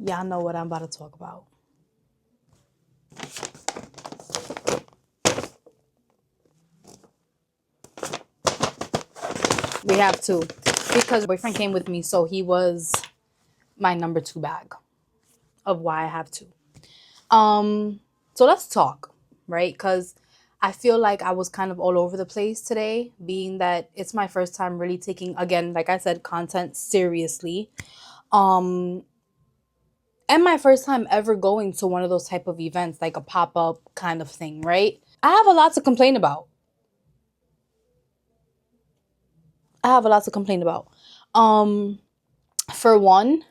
Y'all know what I'm about to talk about. We have to, because my boyfriend came with me, so he was my number 2 bag of why I have to. So let's talk, right? Because I feel like I was kind of all over the place today, being that it's my first time really taking, again, like I said, content seriously. And my first time ever going to one of those type of events, like a pop-up kind of thing, right? I have a lot to complain about. For one,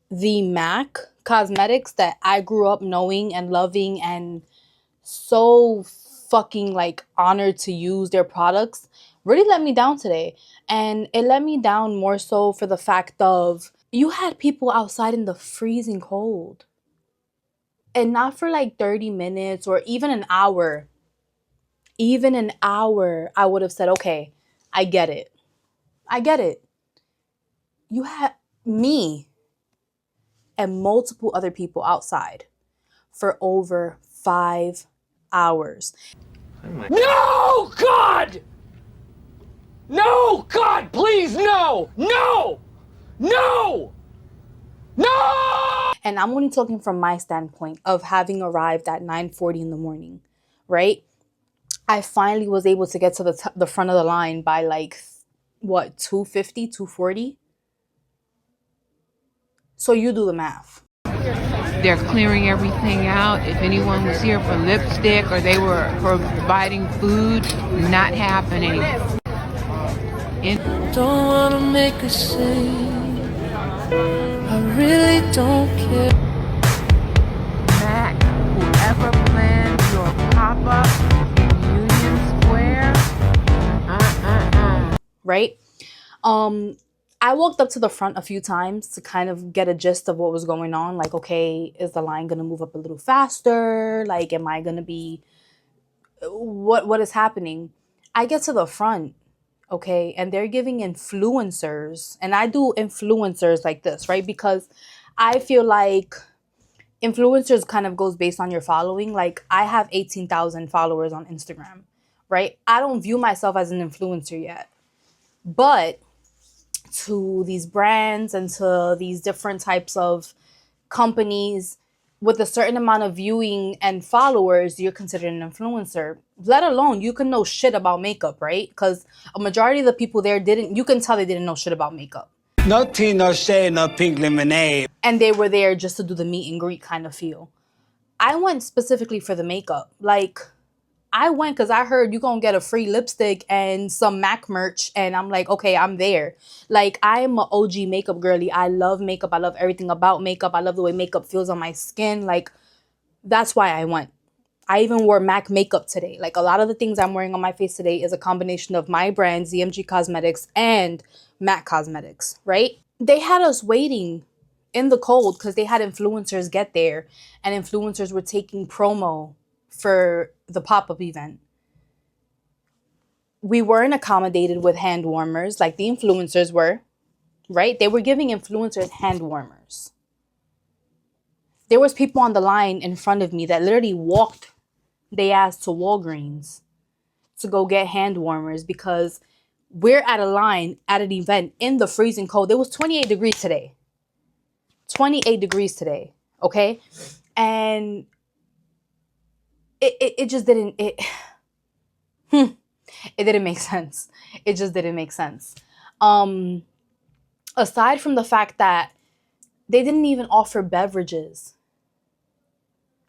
the MAC cosmetics that I grew up knowing and loving and so fucking like honored to use their products really let me down today. And it let me down more so for the fact of you had people outside in the freezing cold. And not for like 30 minutes or even an hour. Even an hour, I would have said, okay, I get it. You had me and multiple other people outside for over 5 hours. No, God! No, God, please, no! No! No! No! And I'm only talking from my standpoint of having arrived at 9:40 in the morning, right? I finally was able to get to the front of the line by like, what, 2:50, 2:40? So you do the math. They're clearing everything out. If anyone was here for lipstick or they were providing food, not happening. Don't wanna make a scene. I really don't care. Mac, whoever planned your pop-up in Union Square, Right? I walked up to the front a few times to kind of get a gist of what was going on. Like, okay, is the line gonna move up a little faster? Like, am I gonna be what is happening? I get to the front, okay, and they're giving influencers, and I do influencers like this, right? Because I feel like influencers kind of goes based on your following. Like, I have 18,000 followers on Instagram, right? I don't view myself as an influencer yet, but to these brands and to these different types of companies with a certain amount of viewing and followers, you're considered an influencer. Let alone you can know shit about makeup, right? Because a majority of the people there you can tell they didn't know shit about makeup. No tea, no shade, no pink lemonade. And they were there just to do the meet and greet kind of feel. I went specifically for the makeup. Like, I went because I heard you gonna get a free lipstick and some MAC merch, and I'm like, okay, I'm there. Like, I am an OG makeup girly. I love makeup. I love everything about makeup. I love the way makeup feels on my skin. Like, that's why I went. I even wore MAC makeup today. Like, a lot of the things I'm wearing on my face today is a combination of my brand, ZMG Cosmetics, and MAC Cosmetics, right? They had us waiting in the cold because they had influencers get there, and influencers were taking promo for the pop-up event. We weren't accommodated with hand warmers like the influencers were, right? They were giving influencers hand warmers. There was people on the line in front of me that literally walked their ass to Walgreens to go get hand warmers because we're at a line at an event in the freezing cold. It was 28 degrees today. 28 degrees today, okay? And it just didn't, it didn't make sense. It just didn't make sense. Aside from the fact that they didn't even offer beverages.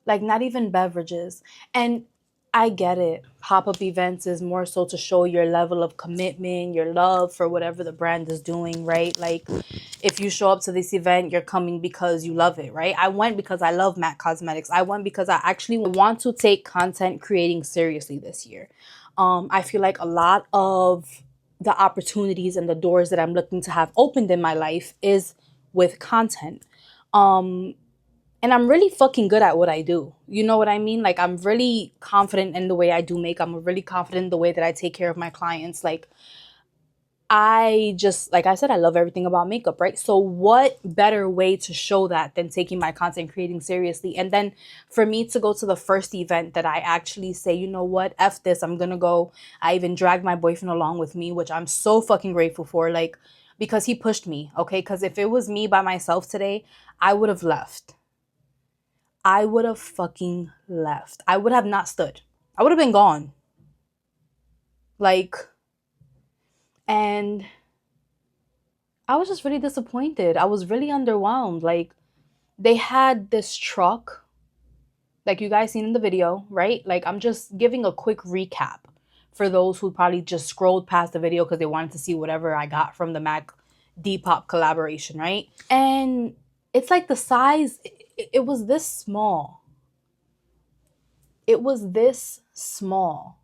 Like, not even beverages. And I get it. Pop-up events is more so to show your level of commitment, your love for whatever the brand is doing, right? Like, if you show up to this event, you're coming because you love it, right? I went because I love MAC Cosmetics. I went because I actually want to take content creating seriously this year. I feel like a lot of the opportunities and the doors that I'm looking to have opened in my life is with content. And I'm really fucking good at what I do. You know what I mean? Like, I'm really confident in the way I do make. I'm really confident in the way that I take care of my clients. Like, I just, like I said, I love everything about makeup, right? So what better way to show that than taking my content creating seriously? And then for me to go to the first event that I actually say, you know what, F this, I'm gonna go. I even dragged my boyfriend along with me, which I'm so fucking grateful for, like, because he pushed me, okay? Because if it was me by myself today, I would have left. I would have fucking left. I would have not stood. I would have been gone. Like, and I was just really disappointed. I was really underwhelmed. Like, they had this truck, like you guys seen in the video, right? Like, I'm just giving a quick recap for those who probably just scrolled past the video because they wanted to see whatever I got from the Mac Depop collaboration, right? And it's like the size, it was this small. It was this small.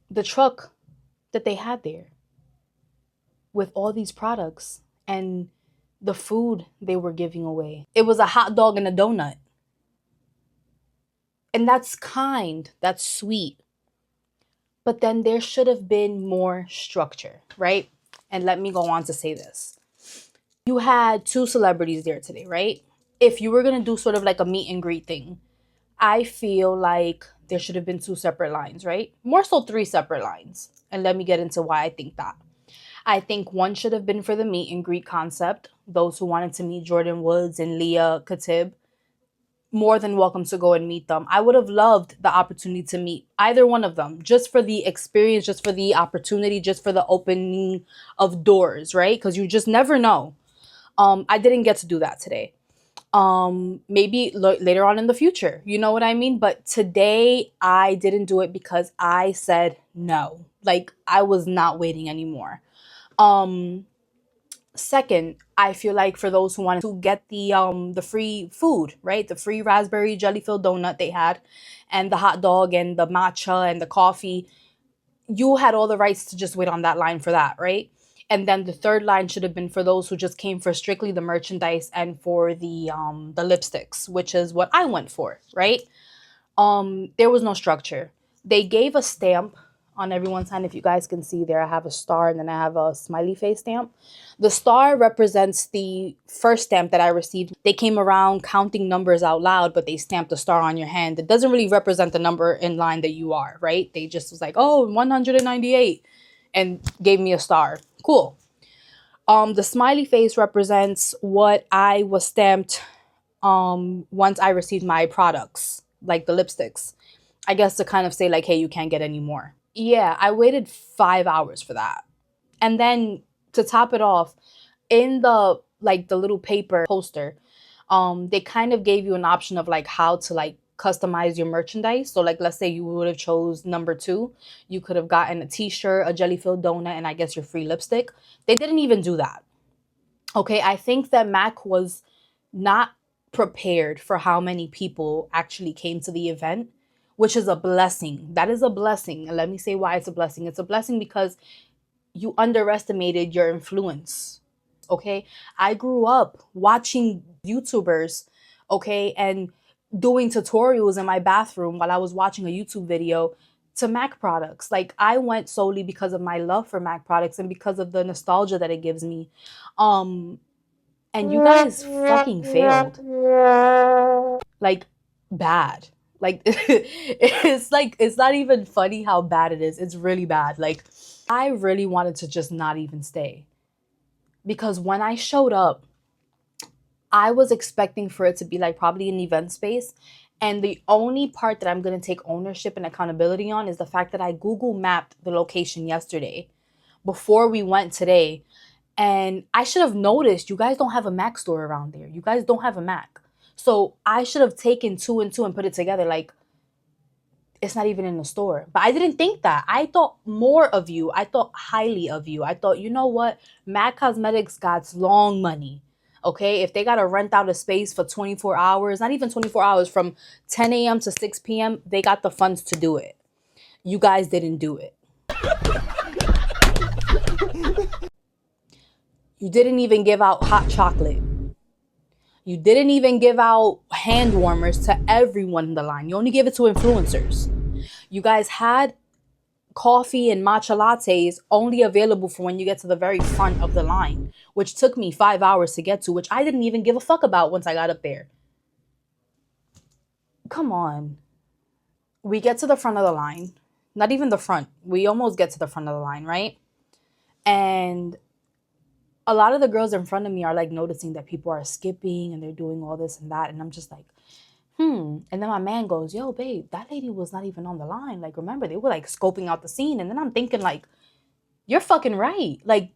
The truck that they had there with all these products and the food they were giving away. It was a hot dog and a donut. And that's kind, that's sweet. But then there should have been more structure, right? And let me go on to say this. You had 2 celebrities there today, right? If you were going to do sort of like a meet and greet thing, I feel like there should have been 2 separate lines, right? More so 3 separate lines. And let me get into why I think that. I think one should have been for the meet and greet concept. Those who wanted to meet Jordan Woods and Leah Khatib, more than welcome to go and meet them. I would have loved the opportunity to meet either one of them, just for the experience, just for the opportunity, just for the opening of doors, right? Because you just never know. I didn't get to do that today. Maybe later on in the future, you know what I mean? But today I didn't do it because I said no. Like, I was not waiting anymore. Second, I feel like for those who wanted to get the free food, right? The free raspberry jelly filled donut they had, and the hot dog and the matcha and the coffee, you had all the rights to just wait on that line for that, right? And then the third line should have been for those who just came for strictly the merchandise and for the lipsticks, which is what I went for, right? There was no structure. They gave a stamp on everyone's hand. If you guys can see there, I have a star and then I have a smiley face stamp. The star represents the first stamp that I received. They came around counting numbers out loud, but they stamped a star on your hand. It doesn't really represent the number in line that you are, right? They just was like, oh, 198, and gave me a star. Cool. The smiley face represents what I was stamped once I received my products, like the lipsticks. I guess to kind of say like, hey, you can't get any more. Yeah, I waited 5 hours for that. And then to top it off, in the little paper poster, they kind of gave you an option of like how to like customize your merchandise. So like, let's say you would have chose number 2, you could have gotten a t-shirt, a jelly filled donut, and I guess your free lipstick. They didn't even do that. Okay, I think that Mac was not prepared for how many people actually came to the event, which is a blessing. That is a blessing. And let me say why it's a blessing. It's a blessing because you underestimated your influence. Okay, I grew up watching YouTubers, okay, and doing tutorials in my bathroom while I was watching a YouTube video to Mac products. Like, I went solely because of my love for Mac products and because of the nostalgia that it gives me. And you guys fucking failed. Like, bad. Like, it's not even funny how bad it is. It's really bad. Like, I really wanted to just not even stay. Because when I showed up, I was expecting for it to be like probably an event space. And the only part that I'm going to take ownership and accountability on is the fact that I Google mapped the location yesterday before we went today. And I should have noticed you guys don't have a Mac store around there. You guys don't have a Mac. So I should have taken 2 and 2 and put it together. Like, it's not even in the store. But I didn't think that. I thought more of you. I thought highly of you. I thought, you know what? MAC Cosmetics got long money. Okay? If they got to rent out a space for 24 hours, not even 24 hours, from 10 a.m. to 6 p.m., they got the funds to do it. You guys didn't do it. You didn't even give out hot chocolate. You didn't even give out hand warmers to everyone in the line. You only gave it to influencers. You guys had coffee and matcha lattes only available for when you get to the very front of the line, which took me 5 hours to get to, which I didn't even give a fuck about once I got up there. Come on. We get to the front of the line. Not even the front. We almost get to the front of the line, right? And a lot of the girls in front of me are like noticing that people are skipping and they're doing all this and that. And I'm just like, And then my man goes, yo, babe, that lady was not even on the line. Like, remember, they were like scoping out the scene. And then I'm thinking, like, you're fucking right. Like,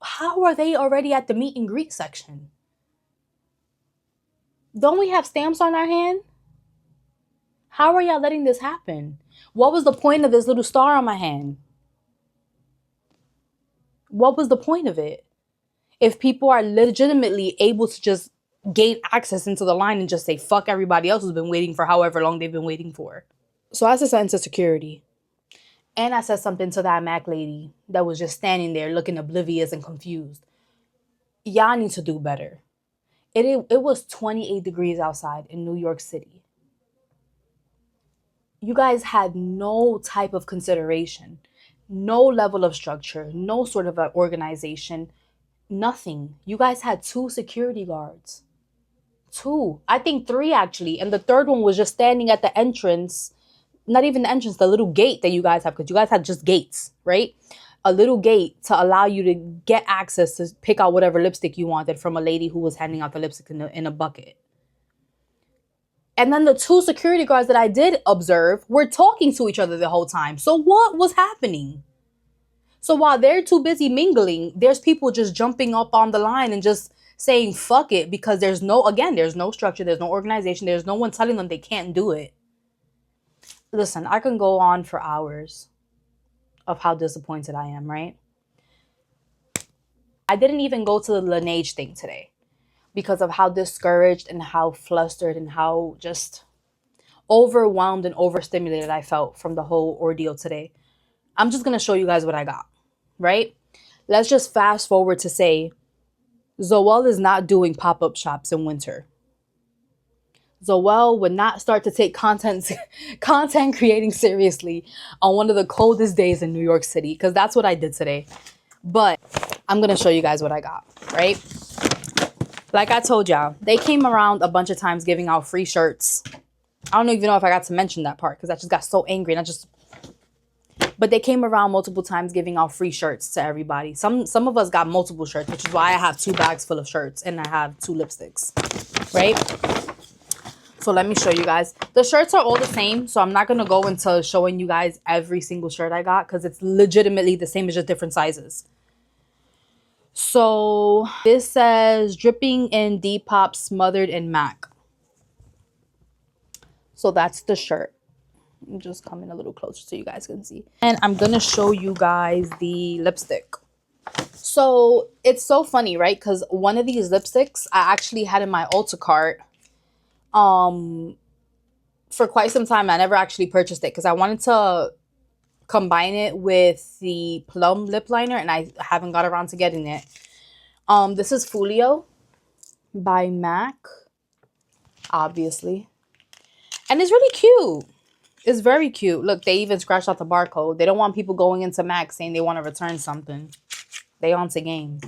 how are they already at the meet and greet section? Don't we have stamps on our hand? How are y'all letting this happen? What was the point of this little star on my hand? What was the point of it? If people are legitimately able to just gain access into the line and just say, fuck everybody else who's been waiting for however long they've been waiting for. So I said something to security. And I said something to that Mac lady that was just standing there looking oblivious and confused. Y'all need to do better. It was 28 degrees outside in New York City. You guys had no type of consideration, no level of structure, no sort of an organization, nothing. You guys had 2 security guards. 2. I think 3 actually. And the third one was just standing at the entrance. Not even the entrance, the little gate that you guys have, because you guys had just gates, right? A little gate to allow you to get access to pick out whatever lipstick you wanted from a lady who was handing out the lipstick in a bucket. And then the 2 security guards that I did observe were talking to each other the whole time. So what was happening? So while they're too busy mingling, there's people just jumping up on the line and just saying fuck it, because there's no structure, there's no organization, there's no one telling them they can't do it. Listen, I can go on for hours of how disappointed I am, right? I didn't even go to the Laneige thing today because of how discouraged and how flustered and how just overwhelmed and overstimulated I felt from the whole ordeal today. I'm just going to show you guys what I got, right? Let's just fast forward to say Zoel is not doing pop-up shops in winter. Zoel would not start to take content creating seriously on one of the coldest days in New York City, because that's what I did today. But I'm going to show you guys what I got, right? Like I told y'all, they came around a bunch of times giving out free shirts. I don't even know if I got to mention that part because I just got so angry and but they came around multiple times giving out free shirts to everybody. Some of us got multiple shirts, which is why I have 2 bags full of shirts and I have 2 lipsticks, right? So let me show you guys. The shirts are all the same, so I'm not going to go into showing you guys every single shirt I got because it's legitimately the same, it's just different sizes. So this says dripping in Depop, smothered in MAC. So that's the shirt. I'm just coming a little closer so you guys can see. And I'm going to show you guys the lipstick. So it's so funny, right? Because one of these lipsticks I actually had in my Ulta cart for quite some time. I never actually purchased it because I wanted to combine it with the plum lip liner and I haven't got around to getting it. This is Folio by MAC, obviously. And it's really cute. It's very cute. Look, they even scratched out the barcode. They don't want people going into MAC saying they want to return something. They on to game.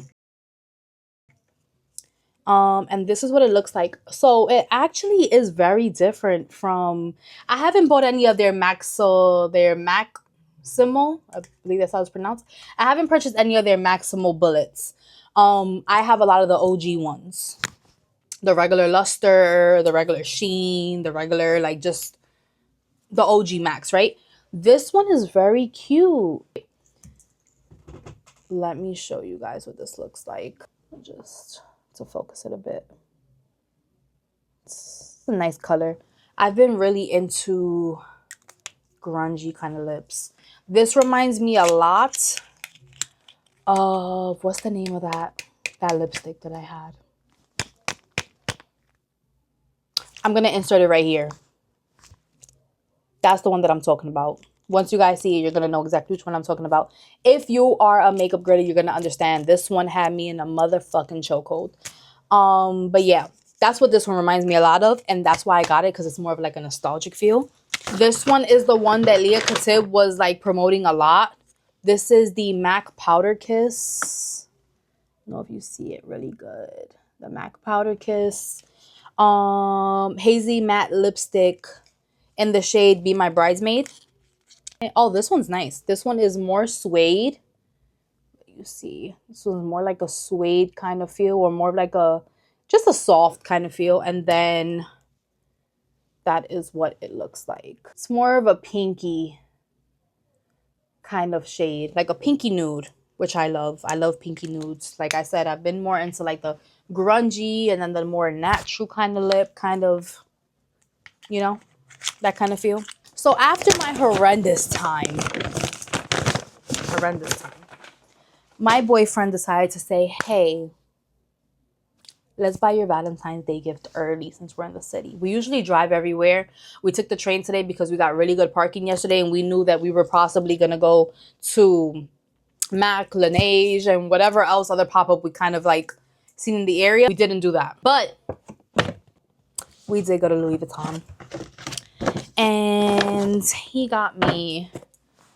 And this is what it looks like. So it actually is very different from, I haven't bought any of their Maximo, I believe that's how it's pronounced. I haven't purchased any of their Maximo bullets. I have a lot of the OG ones. The regular luster, the regular sheen, the regular, like just the OG Max, right? This one is very cute. Let me show you guys what this looks like. Just to focus it a bit. It's a nice color. I've been really into grungy kind of lips. This reminds me a lot of, what's the name of that lipstick that I had? I'm going to insert it right here. That's the one that I'm talking about. Once you guys see it, you're going to know exactly which one I'm talking about. If you are a makeup girly, you're going to understand. This one had me in a motherfucking chokehold. But yeah, that's what this one reminds me a lot of. And that's why I got it, because it's more of like a nostalgic feel. This one is the one that Leah Katib was like promoting a lot. This is the MAC Powder Kiss. I don't know if you see it really good. The MAC Powder Kiss. Hazy matte lipstick in the shade Be My Bridesmaid. Oh, this one's nice. This one is more suede. You see, this one's more like a suede kind of feel, or more like a just a soft kind of feel. And then that is what it looks like. It's more of a pinky kind of shade, like a pinky nude, which I love. I love pinky nudes. Like I said, I've been more into like the grungy and then the more natural kind of lip, kind of, you know, that kind of feel. So after my horrendous time, my boyfriend decided to say, hey, let's buy your Valentine's Day gift early since we're in the city. We usually drive everywhere. We took the train today because we got really good parking yesterday, and we knew that we were possibly going to go to Mac, Laneige, and whatever else other pop-up we kind of like seen in the area. We didn't do that. But we did go to Louis Vuitton. And he got me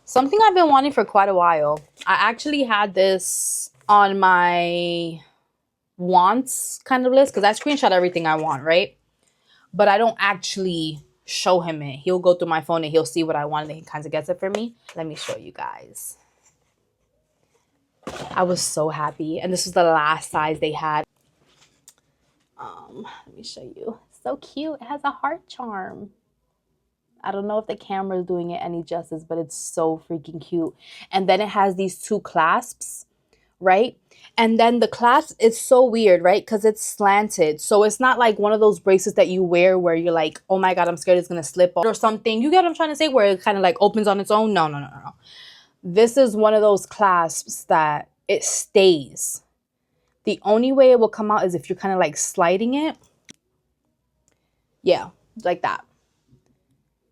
something I've been wanting for quite a while. I actually had this on my wants kind of list because I screenshot everything I want, right? But I don't actually show him it. He'll go through my phone and he'll see what I want and he kind of gets it for me. Let me show you guys. I was so happy. And this was the last size they had. Let me show you. It's so cute. It has a heart charm. I don't know if the camera is doing it any justice, but it's so freaking cute. And then it has these two clasps, right? And then the clasp is so weird, right? Because it's slanted. So it's not like one of those bracelets that you wear where you're like, oh my God, I'm scared it's going to slip or something. You get what I'm trying to say? Where it kind of like opens on its own. No. This is one of those clasps that it stays. The only way it will come out is if you're kind of like sliding it. Yeah, like that.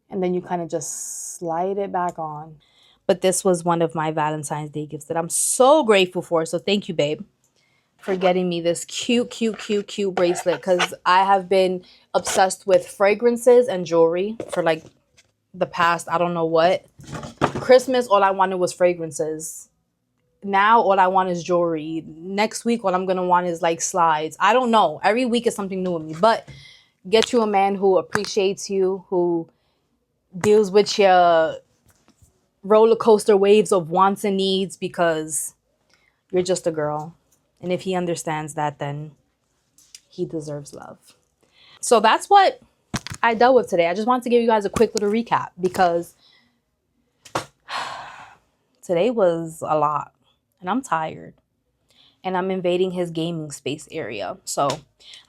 And then you kind of just slide it back on. But this was one of my Valentine's Day gifts that I'm so grateful for. So thank you, babe, for getting me this cute bracelet. Because I have been obsessed with fragrances and jewelry for like the past, I don't know what. Christmas, all I wanted was fragrances. Now, all I want is jewelry. Next week, what I'm going to want is like slides. I don't know. Every week is something new with me. But get you a man who appreciates you, who deals with your roller coaster waves of wants and needs, because you're just a girl. And if he understands that, then he deserves love. So that's what I dealt with today. I just wanted to give you guys a quick little recap because today was a lot and I'm tired and I'm invading his gaming space area. So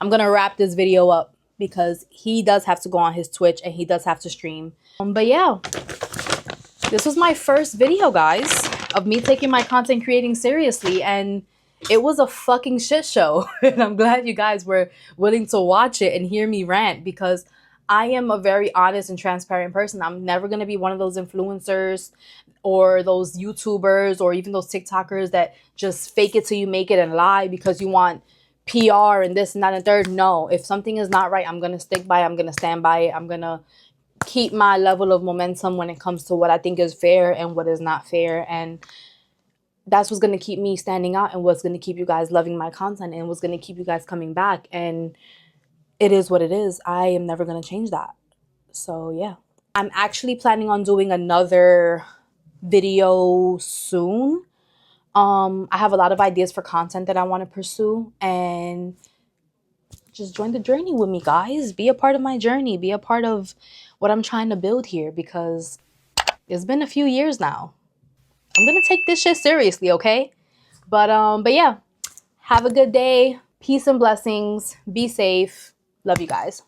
I'm going to wrap this video up because he does have to go on his Twitch and he does have to stream. But yeah, this was my first video, guys, of me taking my content creating seriously, and it was a fucking shit show. And I'm glad you guys were willing to watch it and hear me rant, because I am a very honest and transparent person. I'm never going to be one of those influencers or those YouTubers or even those TikTokers that just fake it till you make it and lie because you want PR and this and that and third. No, if something is not right, I'm going to stick by it. I'm going to stand by it. I'm going to keep my level of momentum when it comes to what I think is fair and what is not fair. And that's what's going to keep me standing out and what's going to keep you guys loving my content and what's going to keep you guys coming back. And it is what it is. I am never going to change that. So yeah, I'm actually planning on doing another video soon. I have a lot of ideas for content that I want to pursue, and just join the journey with me, guys. Be a part of my journey. Be a part of what I'm trying to build here, because it's been a few years now. I'm going to take this shit seriously, okay? But yeah, have a good day. Peace and blessings. Be safe. Love you guys.